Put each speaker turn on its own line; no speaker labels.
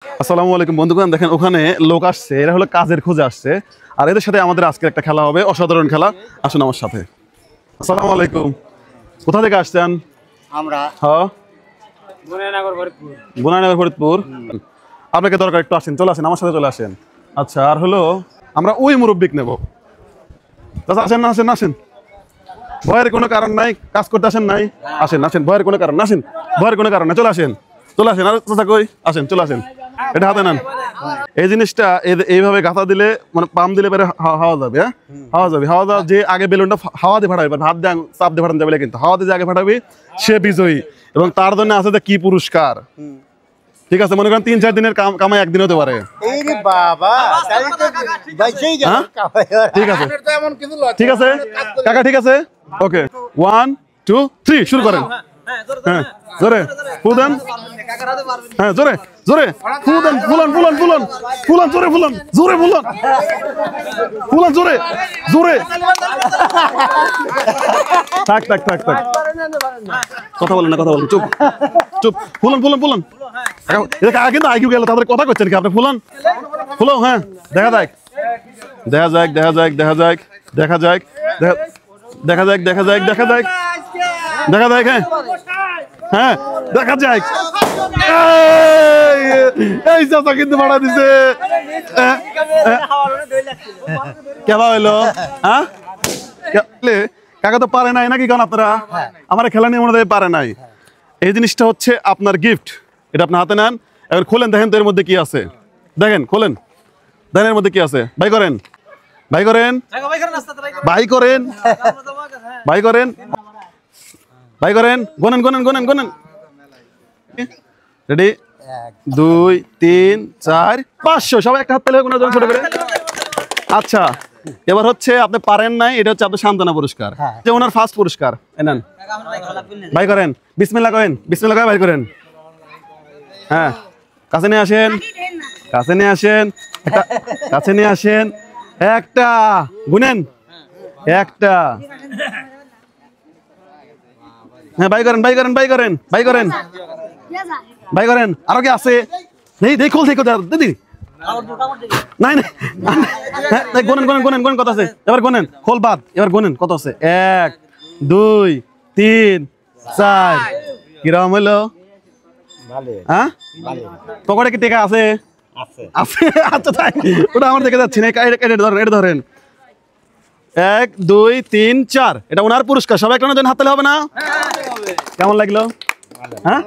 আসসালামু আলাইকুম বন্ধুগণ, দেখেন ওখানে লোক আসছে, এরা হলো কাজের খোঁজে আসছে। আর এদের সাথে আমাদের আজকে একটা খেলা হবে, অসাধারণ খেলা। আসুন আমার সাথে। আসসালামু আলাইকুম, কোথা থেকে আসছেন?
আমরা
হ্যাঁ,
ফরিদপুর।
বুনাইনগর ফরিদপুর। আপনাকে দরকার, একটু আসেন, চলে আসেন আমার সাথে, চলে আসেন। আচ্ছা, আর হলো আমরা ওই মুরব্বিক নেব। আচ্ছা, আসেন না, আসেন না, আসেন। ভয়ের কোনো কারণ নাই, কাজ করতে আসেন নাই, আসেন আসেন, ভয়ের কোনো কারণ না, আসেন, ভয়ের কোনো কারণ নাই, চলে আসেন, চলে আসেন। আর চাচা কই? আসেন, চলে আসেন, এটা হাতে নেন। এই জিনিসটা এইভাবে গাঁথা দিলে, মানে পাম দিলে পরে হাওয়া যাবে। হ্যাঁ, হাওয়া যাবে, হাওয়া যাওয়া, যে আগে বেলুনটা হাওয়া দিয়ে ফাটাবে, হাত দিয়ে চাপ দিয়ে ফাটানো যাবে না, কিন্তু হাওয়া দিয়ে যে আগে ফাটাবি সে বিজয়ী। এবং তার জন্য আছে কি পুরস্কার। ঠিক আছে, মনে করেন 3-4 দিনের কামাই একদিন হতে পারে। ঠিক আছে, ঠিক আছে কাকা, ঠিক আছে, ওকে। 1 2 3 শুরু করেন। হ্যাঁ, জোরে ফুলন, হ্যাঁ জোরে জোরে ফুলন, ফুলন ফুলন ফুলন ফুলন, জোরে ফুলন, জোরে ফুলন, ফুলন জোরে জোরে। থাক থাক থাক থাক, কথা বলেন না, কথা বলেন, চুপ চুপ। ফুলন ফুলন ফুলন, কাকা কিন্তু আইকিউ গেল, তাদের কথা করছেন কি আপনি? ফুলন ফুলো, হ্যাঁ, দেখা যাক, দেখা যাক, দেখা যাক, দেখা যাক, দেখা যাক, দেখা যাক, দেখা যাক, দেখা যাক, দেখা যাক, হ্যাঁ হ্যাঁ দেখা যাক। এই চাচা কিন্তু ভাড়া দিছে, কেবা হইলো? হ্যাঁ, কাকা তো পারে নাই নাকি? কারণ আপনারা আমার খেলা নিয়ে মনে হয় পারে নাই। এই জিনিসটা হচ্ছে আপনার গিফট, এটা আপনার হাতে নেন। এবার খোলেন, দেখেন তো এর মধ্যে কি আছে। দেখেন, খোলেন, দেখেন এর মধ্যে কি আছে। বাই করেন, বাই করেন, বাই করেন, বাই করেন, বাই করেন, Gonen Gonen Gonen Gonen. Ready? 2 3 4 500, সবাই একটা হাত তালে গোনার জন্য ছোট করে। আচ্ছা, এবার হচ্ছে আপনি পারেন নাই, এটা হচ্ছে আপনার সান্ত্বনা পুরস্কার, যে ওনার ফার্স্ট পুরস্কার। নেন, বাই করেন, বিসমিল্লাহ করেন, বিসমিল্লাহ করে বাই করেন। হ্যাঁ, কাছে নিয়ে আসেন, কাছে নিয়ে আসেন, কাছে নিয়ে আসেন। একটা গুনেন, একটা। হ্যাঁ, বাই করেন, বাই করেন, বাই করেন, বাই করেন, বাই করেন। আরো কি আছে? নেই, দেখো দেখো দিদি, নাই নাই, গোনেন গোনেন গোনেন গোনেন, কত আছে এবার গোনেন, খোল বাদ, এবার গোনেন কত আছে। 1 2 3 4। কিরকম হইলো? হ্যাঁ, পকেটে কি টাকা আছে? আছে, আচ্ছা তাই, ওটা আমার দেখে যাচ্ছি না, এটা ধরেন, এটা ধরেন। 1 2 3 4, এটা ওনার পুরস্কার। সবাই কেন হাত তালে হবে না? কেমন লাগলো? হ্যাঁ,